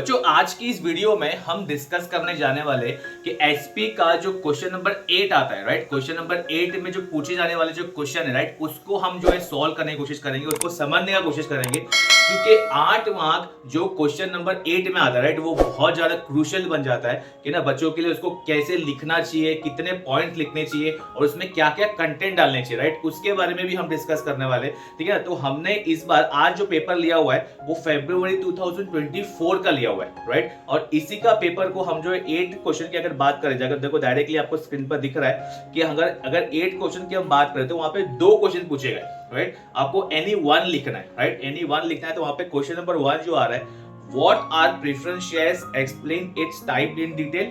बच्चों आज की इस वीडियो में हम डिस्कस करने जाने वाले कि एसपी का जो क्वेश्चन नंबर 8 आता है, राइट। क्वेश्चन नंबर 8 में जो पूछे जाने वाले जो क्वेश्चन है, राइट, उसको हम जो है सॉल्व करने की कोशिश करेंगे, उसको समझने की कोशिश करेंगे, क्योंकि 8 मार्क जो क्वेश्चन नंबर 8 में आता है, राइट, वो बहुत ज्यादा क्रूशियल बन जाता है कि ना बच्चों के लिए उसको कैसे लिखना चाहिए, कितने पॉइंट लिखने चाहिए और उसमें क्या क्या कंटेंट डालने चाहिए, राइट, उसके बारे में भी हम डिस्कस करने वाले। ठीक है, तो हमने इस बार आज जो पेपर लिया हुआ है वो फरवरी 2024 का लिया हुआ है, राइट। और इसी का पेपर को हम जो है 8 क्वेश्चन की अगर बात करें, अगर देखो डायरेक्टली आपको स्क्रीन पर दिख रहा है कि अगर 8 क्वेश्चन की हम बात करें तो वहां पे 2 क्वेश्चन पूछे गए, राइट। आपको एनी वन लिखना है, राइट, एनी वन लिखना है। तो वहां पे क्वेश्चन नंबर 1 जो आ रहा है, what are preference shares, explain its type in detail.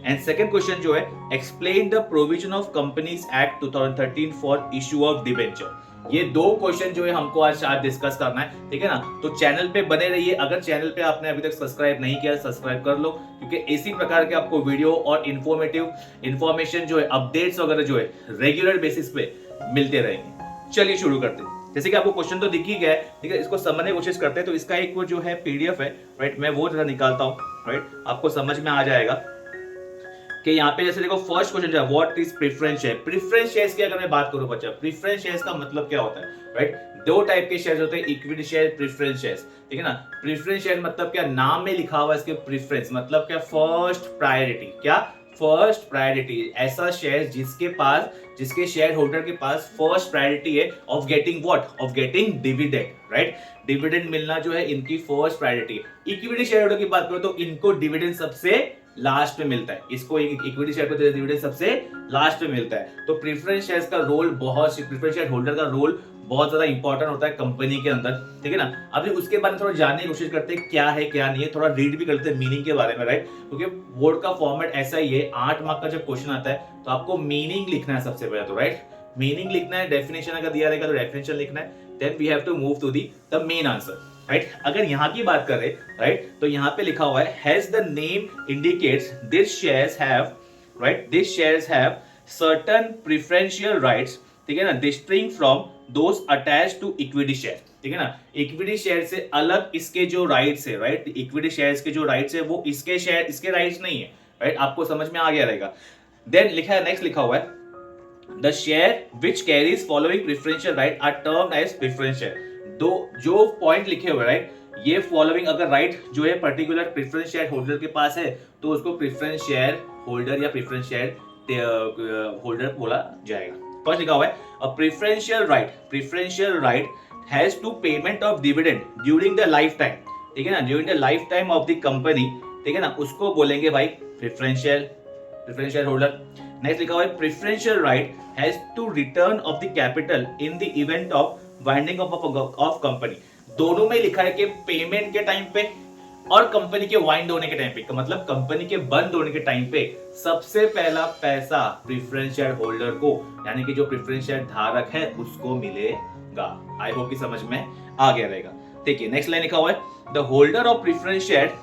And second question जो है, explain the provision of companies act 2013 for issue of debenture. ये 2 क्वेश्चन जो है हमको आज डिस्कस करना है, ठीक है ना। तो चैनल पे बने रहिए। अगर चैनल पे आपने अभी तक सब्सक्राइब नहीं किया, सब्सक्राइब कर लो, क्योंकि इसी प्रकार के आपको वीडियो और इंफॉर्मेशन जो है, अपडेट्स वगैरह जो है रेगुलर बेसिस पे मिलते रहेंगे। चलिए शुरू करते हैं। जैसे कि आपको क्वेश्चन तो दिख ही गया है, ठीक है, इसको समझने की कोशिश करते हैं। तो इसका एक वो जो है पीडीएफ है, राइट, मैं वो जरा निकालता हूँ, राइट, आपको समझ में आ जाएगा कि यहाँ पे जैसे देखो फर्स्ट क्वेश्चन जो है, what is preference share. Preference shares की अगर मैं बात करूं बच्चा, प्रेफरेंस शेयर्स का मतलब क्या होता है, राइट। 2 टाइप के शेयर्स होते हैं, इक्विटी शेयर, प्रेफरेंस शेयर्स, ठीक है ना। प्रेफरेंस शेयर मतलब क्या, नाम में लिखा हुआ इसके प्रेफरेंस मतलब क्या, फर्स्ट प्रायोरिटी। क्या, फर्स्ट प्रायोरिटी, ऐसा शेयर जिसके शेयर होल्डर के पास फर्स्ट प्रायोरिटी है of getting what, of getting dividend, right. Dividend मिलना जो है इनकी फर्स्ट प्रायोरिटी है। इक्विटी शेयर होल्डर की बात करो तो इनको डिविडेंड सबसे लास्ट में मिलता है, इसको इक्विटी शेयर को डिविडेंड सबसे लास्ट में मिलता है। तो प्रेफरेंस शेयर्स का रोल प्रेफरेंस शेयर होल्डर का रोल बहुत ज्यादा इंपॉर्टेंट होता है कंपनी के अंदर, ठीक है ना। अभी उसके बारे में थोड़ा जानने की कोशिश करते हैं क्या है क्या नहीं है, थोड़ा रीड भी करते हैं मीनिंग के बारे में, राइट, क्योंकि बोर्ड का फॉर्मेट ऐसा ही है। 8 मार्क का जब क्वेश्चन आता है तो आपको मीनिंग लिखना है सबसे पहले, तो राइट, मीनिंग लिखना है। डेफिनेशन अगर दिया रहेगा तो डेफिनेशन लिखना है, then we have to move to the main answer, right. अगर यहाँ की बात करें, राइट, तो यहाँ पे लिखा हुआ है, has the name indicates this shares have, right, this shares have certain preferential rights, ठीक है ना, distinct from those attached to equity share, ठीक है ना। इक्विटी शेयर से अलग इसके जो राइट्स है, राइट, इक्विटी शेयर्स के जो राइट्स है वो इसके राइट्स नहीं है, राइट, आपको समझ में आ गया रहेगा। देन लिखा है, नेक्स्ट लिखा हुआ है, the share which carries following preferential right are termed as preference share. दो जो पॉइंट लिखे हुए, राइट, ये फॉलोइंग अगर राइट जो है पर्टिकुलर प्रेफरेंस शेयर होल्डर के पास है तो उसको प्रेफरेंस शेयर होल्डर या प्रेफरेंस शेयर होल्डर बोला जाएगा। फर्स्ट लिखा हुआ है, a preferential right has to payment of dividend during the life time, ठीक है ना, during the life time of the company, ठीक है ना, उसको बोलेंगे भाई प्रेफरेंशियल होल्डर। नेक्स्ट लिखा हुआ है, preferential right has to return of the capital in the event of winding of company. दोनों में लिखा है कि पेमेंट के टाइम पे और कंपनी के वाइंड होने के टाइम पे, मतलब कंपनी के बंद होने के टाइम पे सबसे पहला पैसा प्रेफरेंस शेयर होल्डर को, यानी कि जो प्रेफरेंस शेयर धारक है उसको मिलेगा। आई होप कि समझ में आ गया रहेगा। देखिए नेक्स्ट लाइन लिखा हुआ है, the holder of preference share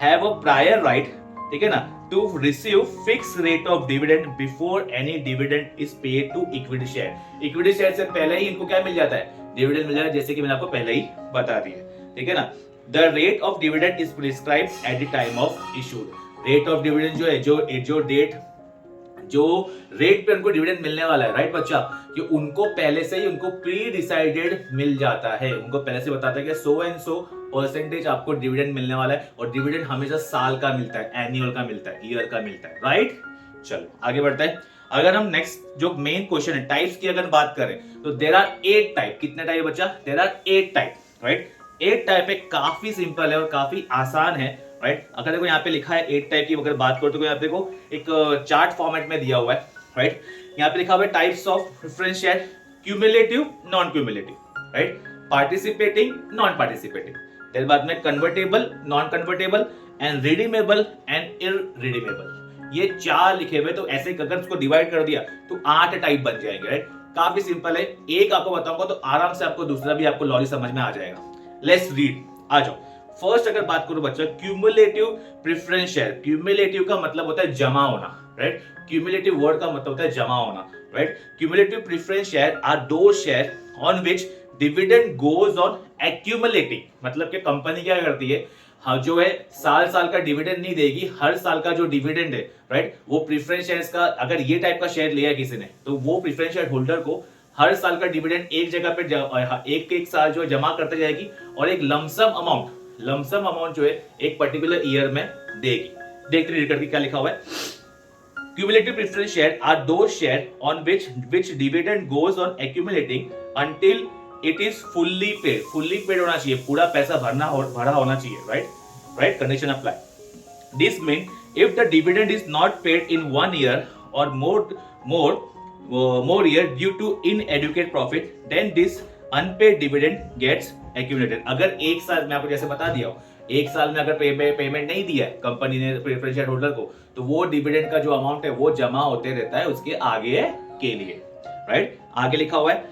have a prior right, ठीक है ना, to receive fix rate of dividend before any dividend is paid to equity share. Equity share से पहले ही इनको क्या मिल जाता है, डिविडेंड मिल जाता है, जैसे कि मैंने आपको पहले ही बता दिया, ठीक है ना। The rate of dividend is prescribed at the time of issue. Rate of dividend जो है, जो रेट पे उनको डिविडेंड मिलने वाला है, राइट बच्चा, कि उनको पहले से ही उनको प्री डिसाइडेड मिल जाता है। उनको पहले से बताता है कि सो एंड सो परसेंटेज आपको डिविडेंड मिलने वाला है, और डिविडेंड हमेशा साल का मिलता है, एनुअल का मिलता है, ईयर का मिलता है, राइट। चलो आगे बढ़ते हैं। अगर हम नेक्स्ट जो मेन क्वेश्चन है टाइप्स की अगर बात करें तो देयर आर 8 टाइप। कितने टाइप बच्चा, there are 8 type, right. 8 type है, काफी सिंपल है और काफी आसान है, राइट। अगर देखो यहाँ पे लिखा है 8 टाइप की अगर बात करो तो यहाँ पे देखो एक चार्ट फॉर्मेट में दिया हुआ है, राइट। यहाँ पे लिखा हुआ है types of preference share, cumulative, non cumulative, right, participating, non participating, फिर बाद में convertible, non convertible and redeemable and irredeemable. ये 4 लिखे हुए, तो ऐसे अगर इसको डिवाइड कर दिया तो 8 टाइप बन जाएंगे, राइट। काफी सिंपल है, एक आपको बताऊंगा तो आराम से आपको दूसरा भी आपको लॉजिक समझ में आ जाएगा। लेट्स रीड, आ जाओ। फर्स्ट अगर बात करूं बच्चा, क्यूमुलेटिव प्रेफरेंस शेयर। क्यूमुलेटिव का मतलब होता है जमा होना, राइट। क्यूमुलेटिव वर्ड का मतलब होता है जमा होना, right. Cumulative preference share are दो share on which dividend goes on accumulating. मतलब कि कंपनी क्या करती है, हाँ जो है साल साल का डिविडेंड नहीं देगी, हर साल का जो डिविडेंड है राइट, वो प्रेफरेंस शेयर्स का, अगर ये टाइप का शेयर लिया है किसी ने तो वो प्रेफरेंस शेयर होल्डर को हर साल का डिविडेंड एक जगह पे एक साल जो जमा करते जाएगी और एक लमसम अमाउंट जो है एक पर्टिकुलर ईयर में देगी। देखते रीड करके क्या लिखा हुआ है। Cumulative preference share are those share on which dividend goes on accumulating until it is fully paid. Fully paid होना चाहिए, पूरा पैसा भरा होना चाहिए, right? Condition apply. This means if the dividend is not paid in 1 year or more year due to inadequate profit, then this unpaid dividend gets accumulated. अगर एक साल में आपको जैसे बता दिया हो, एक साल में अगर पेमेंट नहीं दिया है कंपनी ने प्रेफरेंस शेयर होल्डर को, तो वो डिविडेंड का जो अमाउंट है वो जमा होते रहता है उसके आगे के लिए, राइट? आगे लिखा हुआ है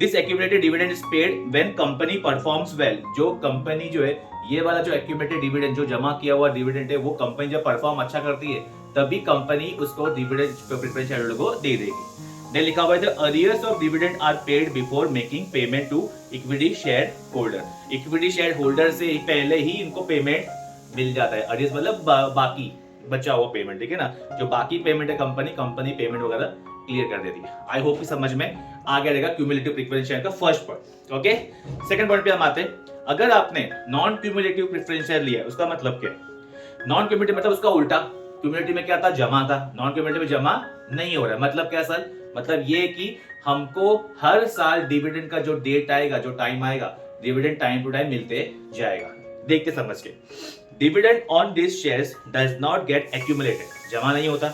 this accumulated dividend is paid when company performs well. जो कंपनी जो है ये वाला जो एक्यूमुलेटेड डिविडेंड जो जमा किया हुआ डिविडेंड है वो कंपनी जब परफॉर्म अच्छा करती है तभी कंपनी उसको डिविडेंड प्रेफरेंस शेयर होल्डर को दे देगी। ने लिखा हुआ है the arrears of dividend are paid before making payment to equity share holder. Equity share holder से पहले ही इनको पेमेंट मिल जाता है। अर्लियर्स मतलब बाकी बचा हुआ पेमेंट, ठीक है ना, जो बाकी पेमेंट है कंपनी पेमेंट वगैरह क्लियर कर देती है। आई होप कि समझ में आ गया रहेगा क्यूमुलेटिव प्रेफरेंस शेयर का first point. Okay, second point पे हम आते हैं। अगर आपने नॉन क्यूमुलेटिव प्रेफरेंस शेयर लिया है उसका मतलब क्या है? नॉन क्यूमुलेटिव मतलब उसका उल्टा, क्यूमुलेटिव में क्या था, जमा था, नॉन क्यूमुलेटिव में जमा नहीं हो रहा है। मतलब क्या सर? मतलब ये कि हमको हर साल डिविडेंड का जो डेट आएगा, जो टाइम आएगा, डिविडेंड टाइम टू टाइम मिलते जाएगा। देख के समझ के, dividend on this shares does not gate accumulated, जमा नहीं होता।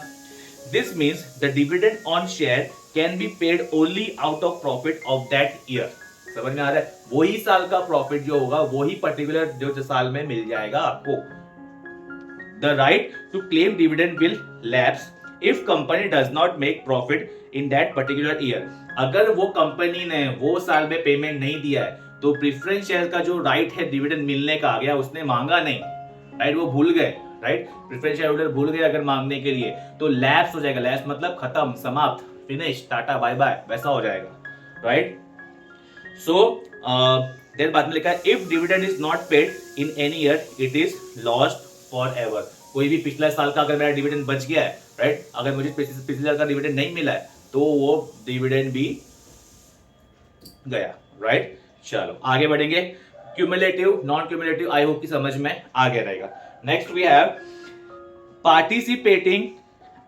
This means the dividend on share can be paid only out of profit of that year. समझ में आ रहा है? वही साल का प्रॉफिट जो होगा वही पर्टिकुलर जो साल में मिल जाएगा आपको। The right to claim dividend will lapse if company does not make profit in that particular year. अगर वो कंपनी ने वो साल में पेमेंट नहीं दिया है तो प्रेफरेंस शेयर का जो राइट है डिविडेंड मिलने का आ गया, उसने मांगा नहीं, राइट, वो भूल गए, राइट, प्रेफरेंस शेयर होल्डर भूल गए अगर मांगने के लिए, तो लैप्स हो जाएगा। लैप्स मतलब खत्म, समाप्त, फिनिश, टाटा बाय बाय, वैसा हो जाएगा, राइट। सो देन बाद में लिखा है if dividend is not paid in any year it is lost for ever. कोई भी पिछले साल का अगर मेरा डिविडेंड बच गया है, राइट, अगर मुझे पिछले साल का डिविडेंड नहीं मिला है तो वो डिविडेंड भी गया, राइट। चलो आगे बढ़ेंगे। Cumulative, non cumulative, I hope की समझ में आ गया रहेगा। Next we have participating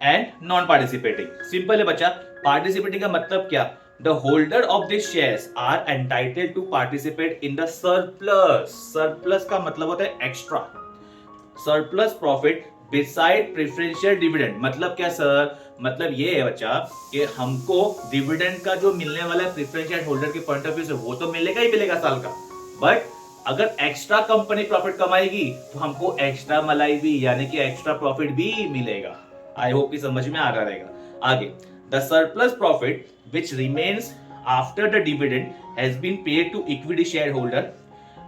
and non participating. Simple है बच्चा, पार्टिसिपेटिंग का मतलब क्या? The holder of this shares are entitled to participate in the surplus. Surplus का मतलब होता है extra, surplus profit beside preferential dividend. मतलब क्या सर? मतलब ये है बच्चा कि हमको डिविडेंड का जो मिलने वाला है प्रेफरेंशियल होल्डर के पॉइंट ऑफ व्यू से वो तो मिलेगा ही मिलेगा साल का, बट अगर एक्स्ट्रा कंपनी प्रॉफिट कमाएगी तो हमको एक्स्ट्रा मलाई भी, यानी कि एक्स्ट्रा प्रॉफिट भी मिलेगा। आई होप कि समझ में आ रहा रहेगा। आगे, the surplus profit which remains after the dividend has been paid to equity share holder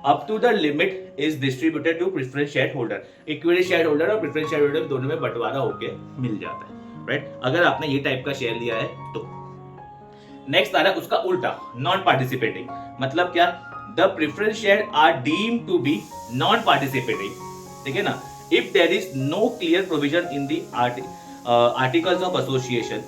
up to the limit is distributed to preference shareholder। Equity share holder और preference share holder दोनों में बंटवारा होके मिल जाता है, राइट, अगर आपने ये टाइप का शेयर लिया है तो। नेक्स्ट आ रहा है उसका उल्टा, नॉन पार्टिसिपेटिंग। मतलब क्या? The preference share are deemed to be non participating, ठीक है ना, if there is no clear provision in the articles of association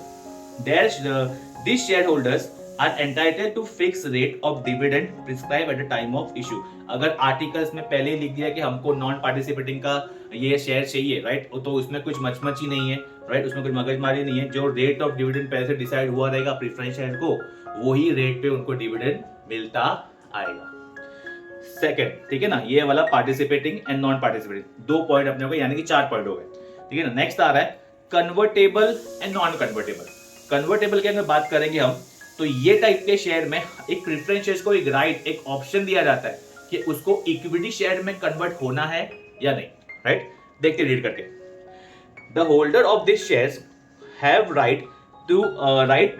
this share holders are entitled to fixed rate of dividend prescribed at the time of issue। अगर articles में पहले ही लिख दिया कि हमको नॉन पार्टिसिपेटिंग का ये शेयर चाहिए, राइट, तो उसमें कुछ मचमची नहीं है, राइट, उसमें कुछ मगजमारी नहीं है। जो रेट ऑफ डिविडेंड पहले से डिसाइड हुआ रहेगा प्रेफरेंस शेयर को, वही रेट पे उनको डिविडेंड मिलता आएगा। सेकंड, ठीक है ना, ये वाला participating and non participating, 2 point अपने को, यानी कि 4 पॉइंट हो गए, ठीक है ना। नेक्स्ट आ रहा है convertible and non convertible. Convertible की अगर बात करेंगे हम, तो ये टाइप के शेयर में एक प्रेफरेंस शेयर को एक राइट, एक ऑप्शन दिया जाता है कि उसको इक्विटी शेयर में कन्वर्ट होना है या नहीं, राइट। देखते रीड करके, the holder of this shares have right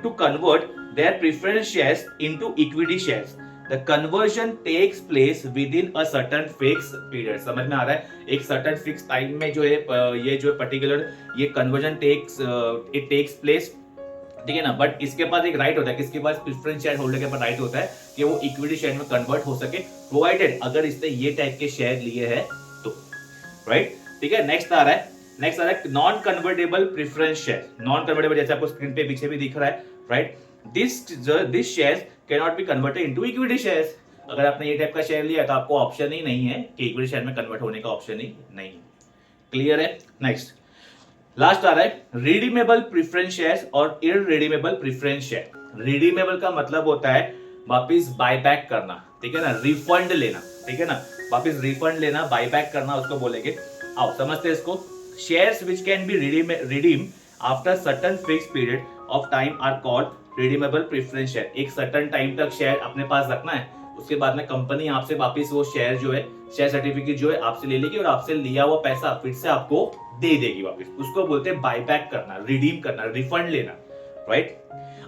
to convert their preference shares into equity shares. The conversion takes place within a certain fix period. समझ में आ रहा है? एक सर्टेन फिक्स टाइम में जो है ये जो पर्टिकुलर ये कन्वर्जन टेक्स प्लेस ठीक है ना। बट इसके पास एक राइट होता है, किसके पास, प्रेफरेंस शेयर होल्डर के पास राइट होता है कि वो इक्विटी शेयर में कन्वर्ट हो सके, प्रोवाइडेड अगर इसने ये टाइप के शेयर लिए हैं तो, राइट। ठीक है, नेक्स्ट आ रहा है non convertible preference share. Non convertible जैसे आपको स्क्रीन पे पीछे भी दिख रहा है, right. This shares can not be converted into equity shares. अगर आपने ये टाइप का शेयर लिया तो आपको ऑप्शन ही नहीं है कि इक्विटी शेयर में कन्वर्ट होने का ऑप्शन ही नहीं है। क्लियर है। नेक्स्ट लास्ट आ रहा है रिडीमेबल प्रेफरेंस शेयर्स और इररिडीमेबल प्रेफरेंस शेयर। रिडीमेबल का मतलब होता है वापस बायबैक करना, ठीक है ना, रिफंड लेना, ठीक है ना, वापस रिफंड लेना, बायबैक करना उसको बोलेंगे। आओ समझते हैं इसको। Shares which can be redeem after certain fix period of time are called redeemable preference share. एक सर्टेन टाइम तक शेयर अपने पास रखना है, उसके बाद में कंपनी आपसे वापस वो शेयर जो है, शेयर सर्टिफिकेट जो है आपसे ले लेगी और आपसे लिया हुआ पैसा फिर से आपको दे देगी वापस। उसको बोलते हैं बायबैक करना, रिडीम करना, रिफंड लेना, right.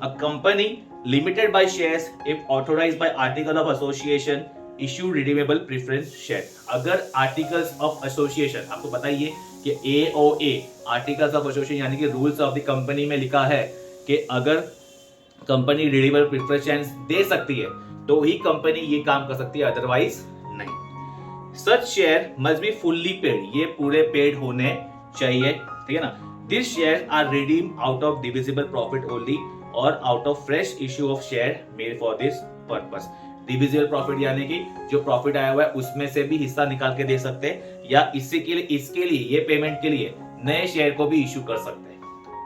A company limited by shares if authorized by article of association issue redeemable preference share. अगर आर्टिकल्स ऑफ एसोसिएशन, आपको बताइए कि एओए आर्टिकल्स ऑफ एसोसिएशन यानी कि रूल्स ऑफ द कंपनी में लिखा है कि अगर कंपनी रिडीमेबल प्रेफरेंस शेयर्स दे सकती है तो ही कंपनी ये काम कर सकती है, अदरवाइज नहीं। Such share must be fully paid, ये पूरे पेड होने चाहिए, ठीक है ना। This share are redeem out of divisible profit only और out of fresh issue of share made for this purpose. Divisible profit यानी कि जो प्रॉफिट आया हुआ है उसमें से भी हिस्सा निकाल के दे सकते हैं, या इसके लिए ये पेमेंट के लिए नए शेयर को भी इश्यू कर सकते हैं,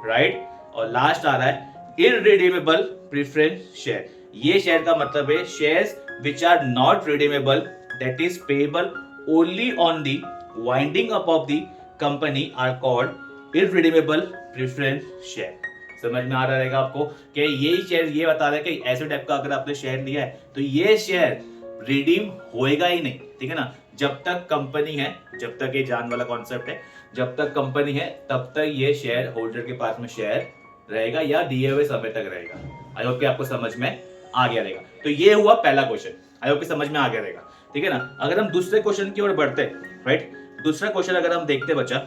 राइट। और लास्ट आ रहा है इररिडीमेबल प्रेफरेंस शेयर। ये शेयर का मतलब है shares which are not redeemable, that is payable only on the winding up of the company are called irredeemable preference share। समझ में आ रहा रहेगा आपको कि यही शेयर ये बता रहा है कि ऐसे टाइप का अगर आपने शेयर लिया है तो ये शेयर रिडीम होएगा ही नहीं, ठीक है ना। जब तक कंपनी है, जब तक ये जान वाला कॉन्सेप्ट है, जब तक कंपनी है तब तक ये शेयर होल्डर के पास में शेयर रहेगा या दिए हुए समय तक रहेगा। आई होप कि आपको समझ में आ गया रहेगा। तो ये हुआ पहला क्वेश्चन, आई होप कि समझ में आ गया रहेगा, ठीक है ना। अगर हम दूसरे क्वेश्चन की ओर बढ़ते, राइट, दूसरा क्वेश्चन अगर हम देखते बच्चा,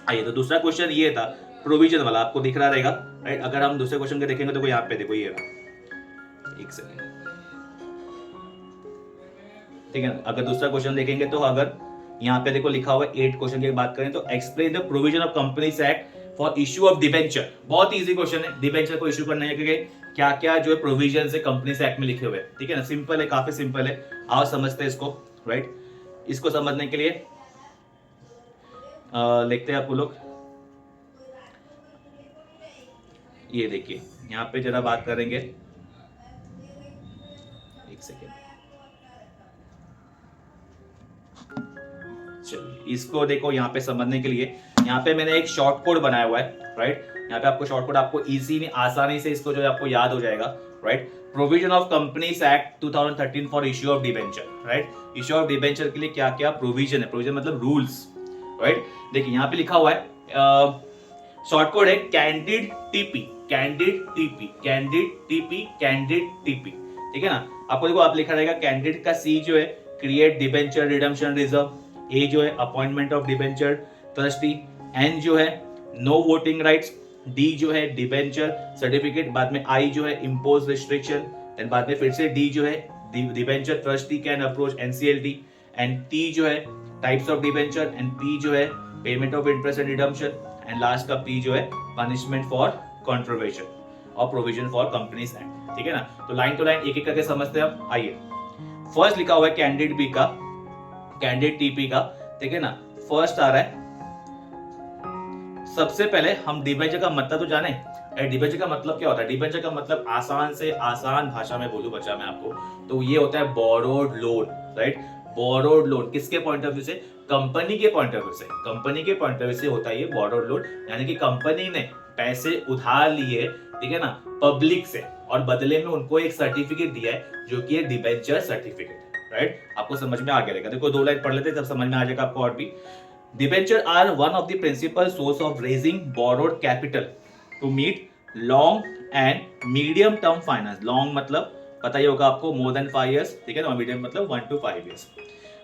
आइए तो दूसरा क्वेश्चन ये था प्रोविजन वाला, आपको दिख रहा रहेगा, राइट। अगर हम दूसरे क्वेश्चन के देखेंगे तो यहाँ पे देखो ये रहा, एक सेकेंड, ठीक है ना। अगर दूसरा क्वेश्चन देखेंगे तो अगर यहाँ पे देखो लिखा हुआ है 8 क्वेश्चन की बात करें तो explain the provision of companies act for issue of debenture. बहुत इजी क्वेश्चन है, डिबेंचर को इश्यू करना है क्योंकि क्या क्या जो है प्रोविजन है कंपनीज एक्ट में लिखे हुए, ठीक है ना। सिंपल है, काफी सिंपल है, आओ समझते हैं इसको, राइट। इसको समझने के लिए लिखते हैं आपको लोग, ये देखिए यहाँ पे जरा बात करेंगे, एक सेकेंड, चलिए इसको देखो यहाँ पे समझने के लिए, यहाँ पे मैंने एक शॉर्ट कोड बनाया हुआ है, राइट। यहाँ पे आपको शॉर्ट कोड आपको इजी में आसानी से इसको जो है आपको याद हो जाएगा, right. Provision of companies act 2013 for issue of debenture, right. Issue of debenture के लिए क्या क्या प्रोविजन है, प्रोविजन मतलब रूल्स, राइट। देखिए यहाँ पे लिखा हुआ है, शॉर्ट कोड है candid TP, candid TP, candid TP, candid TP, ठीक है ना। आपको देखो आप लिखा रहेगा कैंडिड का सी जो है create debenture redemption reserve, A जो है appointment of debenture trustee, N जो है नो वोटिंग राइट्स, डी जो है डिबेंचर सर्टिफिकेट, बाद में आई जो है इम्पोज रिस्ट्रिक्शन, एंड बाद में फिर से डी जो है debenture trustee can approach NCLT, and T जो है types of debenture, and P जो है payment of interest and redemption, and last का पी जो है पनिशमेंट फॉर कॉन्ट्रोवर्शन और प्रोविजन फॉर कंपनीज एक्ट, ठीक है ना। तो लाइन टू लाइन एक एक करके समझते हैं अब। आइए फर्स्ट लिखा हुआ है कैंडिड बी का, कैंडिड टीपी का, ठीक है ना। फर्स्ट आ रहा है, सबसे पहले हम डिबेंचर का मतलब तो जाने। डिबेंचर का मतलब क्या होता है? डिबेंचर का मतलब आसान से आसान भाषा में बोलूं बच्चा मैं आपको, तो ये होता है borrowed loan, right. Borrowed loan किसके पॉइंट ऑफ व्यू से? कंपनी के पॉइंट ऑफ व्यू से, कंपनी के पॉइंट ऑफ व्यू से होता है ये बोरोड लोन, यानी कि कंपनी ने पैसे उधार लिए, ठीक है ना, पब्लिक से, और बदले में उनको एक सर्टिफिकेट दिया है जो कि डिबेंचर सर्टिफिकेट, राइट। आपको समझ में आ गया रहेगा। देखो 2 लाइन पढ़ लेते तब समझ में आ जाएगा आपको और भी। Debenture are one of the principal source of raising borrowed capital to meet long and medium term finance. Long मतलब पता ही होगा आपको, मोर देन 5 years, ठीक है ना। मीडियम मतलब 1 to 5 years,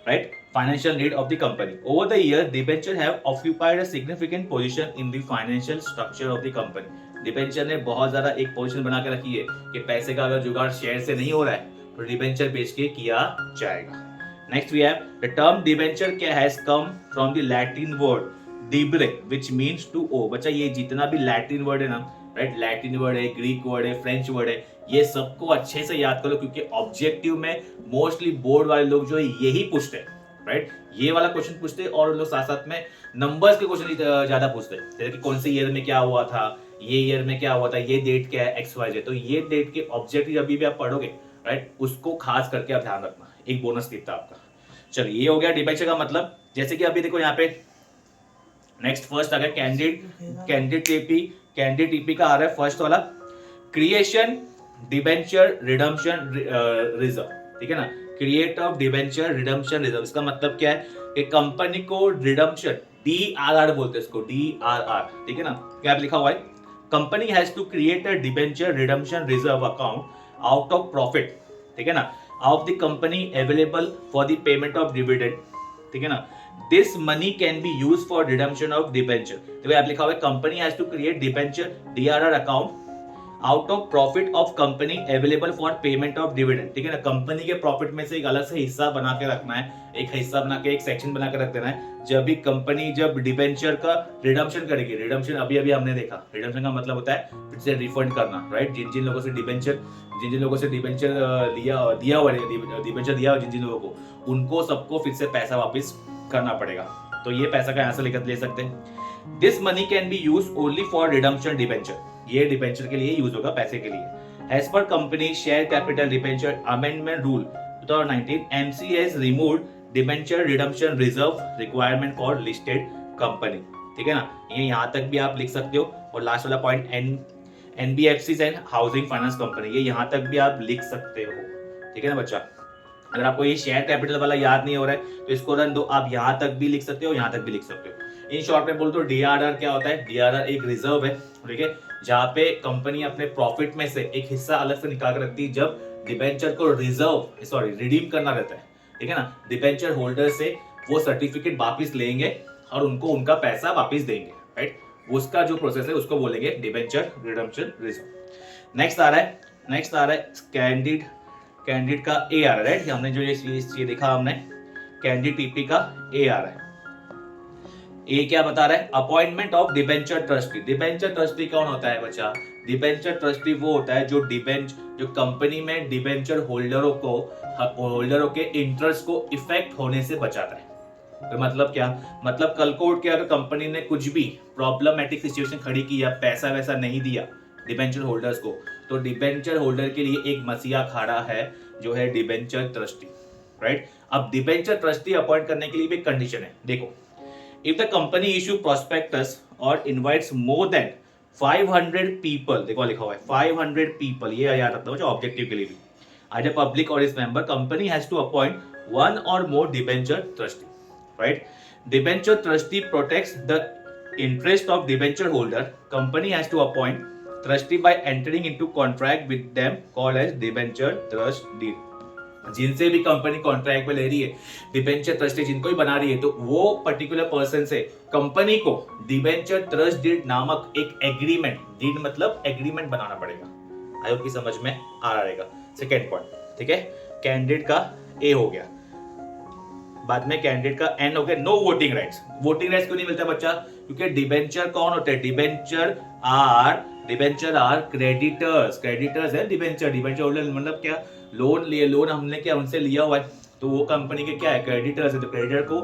right? Financial need of the company. Over the years, debenture have occupied a significant position in the financial structure of the company. Debenture ने बहुत ज्यादा एक पोजीशन बना के रखी है कि पैसे का अगर जुगाड़ शेयर से नहीं हो रहा है तो डिबेंचर बेच के किया जाएगा। Next we have the term debenture has come from the Latin word debere which means to owe. बच्चा ये जितना भी लैटिन वर्ड है ना, राइट, लैटिन वर्ड है, ग्रीक वर्ड है, फ्रेंच वर्ड है, ये सबको अच्छे से याद करो क्योंकि ऑब्जेक्टिव में मोस्टली बोर्ड वाले लोग जो है यही पूछते हैं, राइट, ये वाला क्वेश्चन पूछते हैं और लोग साथ साथ में नंबर्स के क्वेश्चन ज्यादा पूछते हैं, जैसे कि कौन से ईयर में क्या हुआ था, ये ईयर में क्या हुआ था, ये डेट क्या है, XYZ। तो ये डेट के ऑब्जेक्टिव अभी भी आप पढ़ोगे, राइट, उसको खास करके आप ध्यान रखना, एक बोनस टिप था आपका। चलिए ये हो गया डिबेंचर का मतलब। जैसे कि अभी देखो यहाँ पे नेक्स्ट फर्स्ट आ गया कैंडिडेट टीपी का आ रहा है फर्स्ट वाला, क्रिएशन डिबेंचर रिडम्पशन रिजर्व, ठीक है ना, create of debenture redemption reserve. इसका मतलब क्या है कि कंपनी को रिडम्पशन, DRR बोलते हैं इसको, DRR, ठीक है ना, क्या लिखा हुआ है, company has to create a debenture redemption reserve account out of profit, ठीक है ना, of the company available for the payment of dividend, ठीक है ना, this money can be use for redemption of debenture. देखो यहाँ लिखा हुआ है company has to create debenture DRR account out of profit of company available for payment of dividend, ठीक है ना, कंपनी के प्रॉफिट में से एक अलग से हिस्सा बना के रखना है, एक हिस्सा बना के एक सेक्शन बना के रख देना है। जब भी कंपनी जब डिबेंचर का रिडम्पशन करेगी, रिडम्पशन अभी हमने देखा, रिडम्पशन का मतलब होता है फिर से रिफंड करना, राइट, जिन जिन लोगों से डिबेंचर दिया हुआ डिबेंचर दिया हुआ जिन लोगों को, उनको सबको फिर से पैसा वापस करना पड़ेगा। तो ये पैसा का यहाँ से लेकर ले सकते हैं। This money can be use only for redemption debenture, ये डिबेंचर के लिए यूज होगा, पैसे के लिए। As per company share capital debenture amendment rule 2019, MC has removed debenture redemption reserve requirement for listed company, ठीक है ना, ये यहाँ तक भी आप लिख सकते हो। और लास्ट वाला point NBFCs and housing finance company, ये यहाँ तक भी आप लिख सकते हो, ठीक है ना बच्चा। अगर आपको ये शेयर कैपिटल वाला याद नहीं हो रहा है तो इसको रन दो, आप यहाँ तक भी लिख सकते हो, यहाँ तक भी लिख सकते हो। इन शॉर्ट में बोल तो DRR क्या होता है, DRR एक रिजर्व है, ठीक है, जहाँ पे कंपनी अपने प्रॉफिट में से एक हिस्सा अलग से निकाल कर रखती है जब डिबेंचर को रिडीम करना रहता है, ठीक है ना, डिबेंचर होल्डर से वो सर्टिफिकेट वापस लेंगे और उनको उनका पैसा वापस देंगे, राइट, उसका जो प्रोसेस है उसको बोलेंगे डिबेंचर रिडम्पशन रिजर्व। नेक्स्ट आ रहा है कैंडिडेट का A आ रहा है, राइट, हमने जो ये देखा हमने कैंडिडेट टीपी का A आ रहा है। ए क्या बता रहा है, appointment of debenture trustee. Debenture trustee कौन होता है बच्चा, डिबेंचर ट्रस्टी वो होता है जो कंपनी में डिबेंचर होल्डरों के इंटरेस्ट को इफेक्ट होने से बचाता है। तो मतलब क्या, मतलब कल को उठ के अगर कंपनी ने कुछ भी प्रॉब्लमेटिक सिचुएशन खड़ी की या पैसा वैसा नहीं दिया डिबेंचर होल्डर्स को, तो डिबेंचर होल्डर के लिए एक मसीहा खड़ा है जो है डिबेंचर ट्रस्टी, राइट। अब डिबेंचर ट्रस्टी अपॉइंट करने के लिए भी कंडीशन है, देखो, if the company issue prospectus और इनवाइट्स मोर देन 500 पीपल, देखो लिखा हुआ है 500 पीपल, ये याद रखना बच्चा ऑब्जेक्टिव के लिए भी, एज अ पब्लिक और इस member company has to appoint one और more debenture trustee, right. Debenture trustee protects the interest of debenture holder, company has to appoint trustee by entering into contract with them called as debenture trust deed. जिनसे भी company contract में ले रही है debenture trustee, जिनको भी बना रही है, तो वो पर्टिकुलर पर्सन से कंपनी को डिबेंचर ट्रस्ट डीड नामक एक एग्रीमेंट, डीड मतलब एग्रीमेंट बनाना पड़ेगा। आई होप की समझ में आ रहा रहेगा। सेकेंड पॉइंट, ठीक है, कैंडिडेट का ए हो गया, बाद में कैंडिडेट का एन हो गया। No voting rights. Voting rights क्यों नहीं मिलता बच्चा, क्योंकि डिबेंचर कौन होते हैं, डिबेंचर आर क्रेडिटर्स है डिबेंचर होल्डर, मतलब क्या, लोन हमने क्या उनसे लिया हुआ है, तो वो कंपनी के क्या है, क्रेडिटर्स है। तो क्रेडिटर को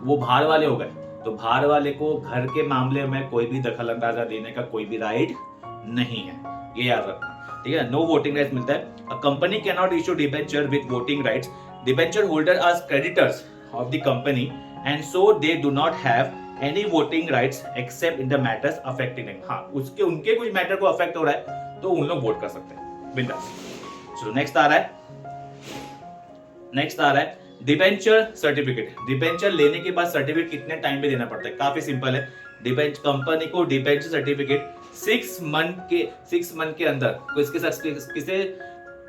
वो बाहर वाले हो गए, तो बाहर वाले को घर के मामले में कोई भी दखल अंदाजा देने का कोई भी राइट नहीं है, ये याद रखना, ठीक है। नो वोटिंग राइट्स मिलता है। A company can not issue debenture with voting rights. Debenture holder are creditors of the company and so they do not have any voting rights except in the matters affecting them। हाँ, उनके कुछ matter को affect हो रहा है तो उन लोग वोट कर सकते हैं बिंदास। चलो नेक्स्ट आ रहा है डिबेंचर सर्टिफिकेट। डिबेंचर लेने के बाद सर्टिफिकेट कितने टाइम पे देना पड़ता है, काफी सिंपल है। कंपनी को डिबेंचर सर्टिफिकेट 6 मंथ के अंदर,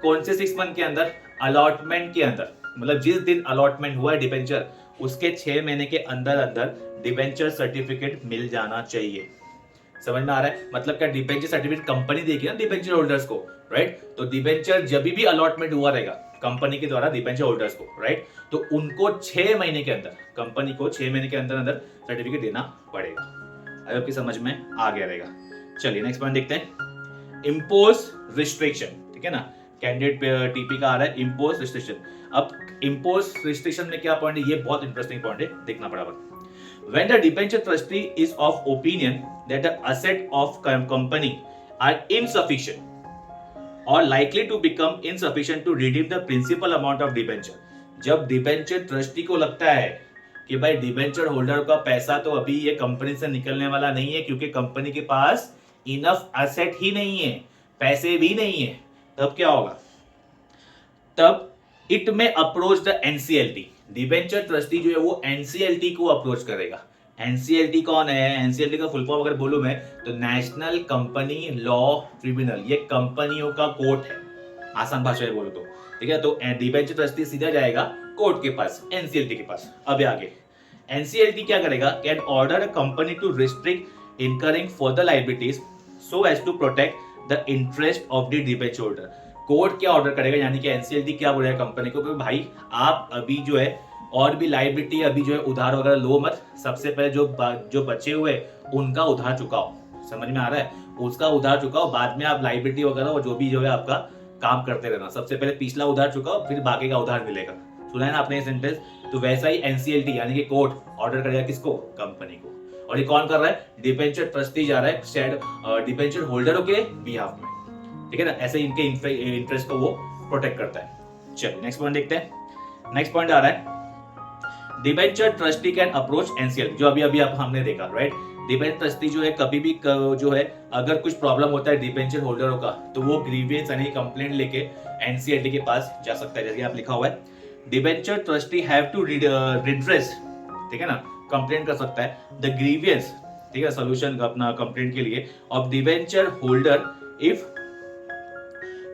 कौन से 6 मंथ के अंदर, अलॉटमेंट के अंदर, मतलब जिस दिन अलॉटमेंट हुआ है डिबेंचर उसके 6 महीने के अंदर डिबेंचर सर्टिफिकेट मिल जाना चाहिए। समझ में आ रहा है? मतलब क्या डिबेंचर सर्टिफिकेट कंपनी देगी ना डिबेंचर होल्डर्स को, राइट? तो डिबेंचर जब भी अलॉटमेंट हुआ रहेगा कंपनी के द्वारा डिबेंचर होल्डर्स को, राइट, तो उनको 6 महीने के अंदर, कंपनी को 6 महीने के अंदर अंदर सर्टिफिकेट देना पड़ेगा। अगर आपकी समझ में आ गया रहेगा। चलिए नेक्स्ट पॉइंट देखते हैं, इम्पोज रिस्ट्रिक्शन, ठीक है ना? कैंडिडेट टीपी का आ रहा है इम्पोज रिस्ट्रिक्शन। अब इम्पोज रिस्ट्रिक्शन में क्या पॉइंट है, ये बहुत इंटरेस्टिंग पॉइंट है, देखना बराबर। When the debenture trustee is of opinion that the asset of company are insufficient or likely to become insufficient to redeem the principal amount of debenture, जब debenture trustee को लगता है कि भाई डिबेंचर होल्डर का पैसा तो अभी ये कंपनी से निकलने वाला नहीं है क्योंकि कंपनी के पास इनफ एसेट ही नहीं है, पैसे भी नहीं है, तब क्या होगा? तब इट में approach the NCLT, debenture trustee जो है वो एनसीएलटी को अप्रोच करेगा। एनसीएलटी कौन है? एनसीएलटी का फुल फॉर्म अगर बोलूं मैं तो नेशनल कंपनी लॉ ट्रिब्यूनल, ये कंपनियों का कोर्ट है, आसान भाषा में बोलो तो, ठीक है? तो डिबेंचर ट्रस्टी सीधा जाएगा कोर्ट के पास, एनसीएलटी के पास। अब आगे एनसीएलटी क्या करेगा? Can order a company to restrict incurring further liabilities so as to protect the interest of the debenture holder. Court क्या ऑर्डर करेगा, यानी कि एनसीएलटी क्या बोलेगा कंपनी को कि भाई आप अभी जो है और भी लायबिलिटी अभी जो है उधार वगैरह लो मत, सबसे पहले जो बचे हुए उनका उधार चुकाओ। समझ में आ रहा है? उसका उधार चुकाओ, बाद में आप लायबिलिटी वगैरह और जो भी जो है आपका काम करते रहना, सबसे पहले पिछला उधार चुकाओ फिर बाकी का उधार मिलेगा। सुना है ना आपने ये सेंटेंस? तो वैसा ही एनसीएलटी यानी कि कोर्ट ऑर्डर करेगा किसको? कंपनी को। और ये कौन कर रहा है? डिबेंचर ट्रस्टी जा रहा है डिबेंचर होल्डरों के बिहाफ में, ठीक है ना? ऐसे इनके इंटरेस्ट को वो प्रोटेक्ट करता है। चलिए नेक्स्ट पॉइंट देखते हैं। नेक्स्ट पॉइंट आ रहा है, debenture trustee can approach NCLT, जो अभी अभी हमने देखा, राइट? डिबेंचर ट्रस्टी जो है कभी भी जो है अगर कुछ प्रॉब्लम होता है डिबेंचर होल्डरों का तो वो ग्रीवियंस यानी कंप्लेंट लेके एनसीएलटी के पास जा सकता है। जैसे आप लिखा हुआ है debenture trustee have to redress, ठीक है ना? कंप्लेंट कर सकता है द ग्रीवियंस, ठीक है, सोल्यूशन अपना कंप्लेंट के लिए of debenture holder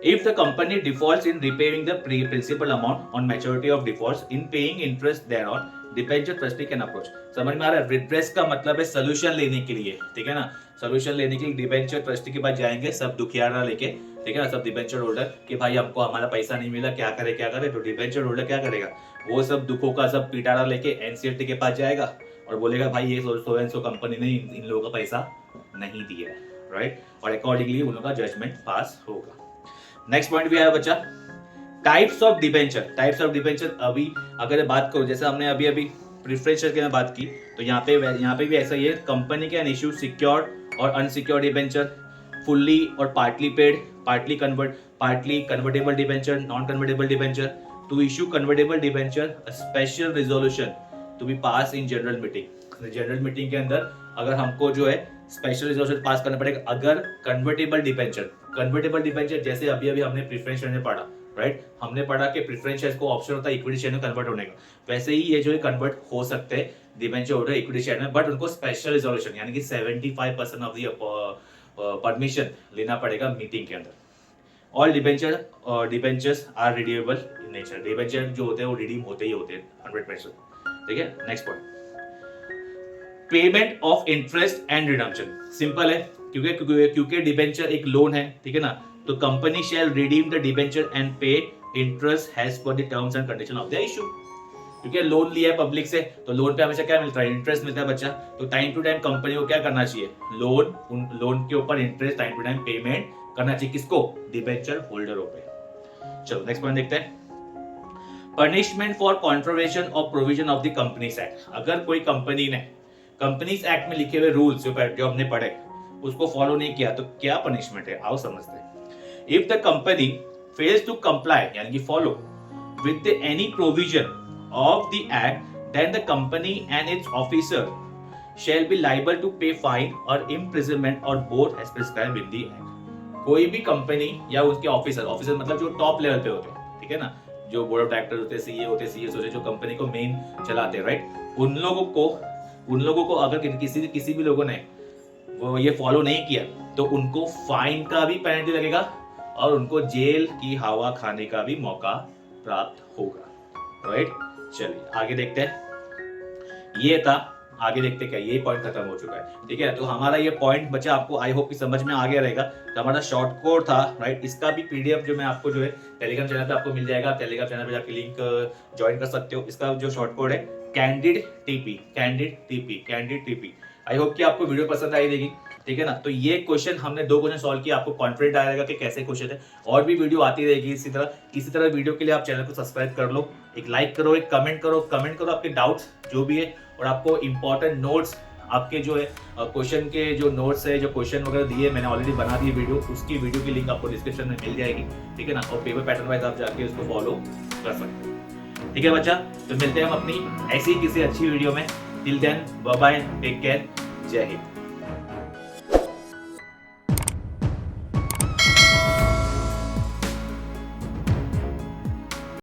if the company defaults in repaying the principal amount on maturity of defaults in paying interest thereon, debenture trustee can approach। समझ में आ रहा है? रिड्रेस का मतलब है सोल्यूशन लेने के लिए, ठीक है ना? सोल्यूशन लेने के लिए डिबेंचर ट्रस्टी के पास जाएंगे सब दुखियारा लेके, ठीक है ना? सब डिबेंचर होल्डर कि भाई हमको हमारा पैसा नहीं मिला, क्या करे? तो डिबेंचर होल्डर क्या करेगा? वो सब दुखों का सब पिटारा लेके एनसीएलटी के पास जाएगा और बोलेगा भाई ये सो कंपनी ने इन लोगों का पैसा नहीं दिया है, राइट? और अकॉर्डिंगली उन लोगों का जजमेंट पास होगा। नेक्स्ट पॉइंट भी आया बच्चा, types of debenture. Types of debenture अभी अगर बात करो, जैसे हमने अभी प्रेफरेंस के में बात की, तो यहाँ पे भी ऐसा ही है, कंपनी कैन इश्यू सिक्योर्ड और अनसिक्योर्ड डिबेंचर, फुल्ली और partly paid, partly convertible debenture, non convertible debenture. To issue convertible debenture a special resolution to be pass in general meeting. General meeting के अंदर अगर हमको जो है स्पेशल रिजोल्यूशन पास करना पड़ेगा अगर कन्वर्टेबल डिबेंचर जैसे अभी हमने प्रेफरेंस शेयर में पढ़ा, राइट? हमने पढ़ा कि प्रेफरेंस शेयर को ऑप्शन होता है इक्विटी शेयर में कन्वर्ट होने का, वैसे ही ये जो है कन्वर्ट हो सकते हैं डिबेंचर होल्डर इक्विटी शेयर में, बट उनको स्पेशल रिजोल्यूशन यानी कि 75% ऑफ द परमिशन लेना पड़ेगा मीटिंग के अंदर। All debentures are redeemable in nature. Debenture जो होते हैं वो रिडीम होते ही होते हैं 100%, ठीक है? Next point, payment of interest and redemption. Simple है, क्योंकि डिबेंचर एक लोन है, ठीक है ना? तो company shall redeem the debenture and pay interest as per the terms and condition of the issue. क्योंकि लोन लिया है पब्लिक से तो लोन पे हमेशा क्या मिलता है? इंटरेस्ट मिलता है बच्चा। तो टाइम टू टाइम कंपनी को क्या करना चाहिए? लोन के ऊपर interest time to time payment करना चाहिए। किसको? डिबेंचर होल्डरों पे। चलो नेक्स्ट पॉइंट देखते हैं, punishment for contravention of provision of the Companies Act. अगर कोई कंपनी ने कंपनीज एक्ट में लिखे हुए रूल्स जो हमने पढ़े उसको फॉलो नहीं किया तो क्या पनिशमेंट है, आओ समझते हैं। If the company fails to comply यानी कि follow with any provision of the act, then the company and its officer shall be liable to pay fine or imprisonment or both as prescribed in the act। कोई भी company या उसके officer मतलब जो top level पे होते हैं, ठीक है ना? जो बोर्ड ऑफ डायरेक्टर होते हैं, सीए होते हैं, सीएस होते हैं, जो कंपनी को मेन चलाते हैं, राइट? उन लोगों को अगर किसी भी लोगों ने वो ये फॉलो नहीं किया तो उनको फाइन का भी पेनल्टी लगेगा और उनको जेल की हवा खाने का भी मौका प्राप्त होगा, राइट? चलिए आगे देखते हैं। ये था आगे देखते क्या, ये पॉइंट खत्म हो चुका है, ठीक है। तो हमारा ये पॉइंट बचा, आपको आई होप कि समझ में आ गया रहेगा। तो हमारा शॉर्ट कोड था, राइट, इसका भी पीडीएफ जो मैं आपको जो है टेलीग्राम चैनल पे आपको मिल जाएगा। आप टेलीग्राम चैनल पे जाके लिंक ज्वाइन कर सकते हो। इसका जो शॉर्ट कोड है कैंडिड टीपी। आई होप कि आपको वीडियो पसंद आई देगी, ठीक है ना। तो ये क्वेश्चन हमने 2 क्वेश्चन सॉल्व किया, आपको कॉन्फिडेंट आएगा कि कैसे क्वेश्चन है। और भी वीडियो आती रहेगी इसी तरह वीडियो के लिए आप चैनल को सब्सक्राइब कर लो, एक लाइक करो, एक कमेंट करो आपके डाउट्स जो भी है। और आपको इंपॉर्टेंट नोट्स, आपके जो है क्वेश्चन के जो नोट्स है, जो क्वेश्चन वगैरह दिए मैंने ऑलरेडी बना दिए वीडियो, उसकी वीडियो की लिंक आपको डिस्क्रिप्शन में मिल जाएगी, ठीक है ना। और पेपर पैटर्न वाइज आप जाके उसको फॉलो कर सकते हो, ठीक है बच्चा। तो मिलते हैं हम अपनी ऐसी किसी अच्छी वीडियो में। Till then bye bye, take care, जय हिंद।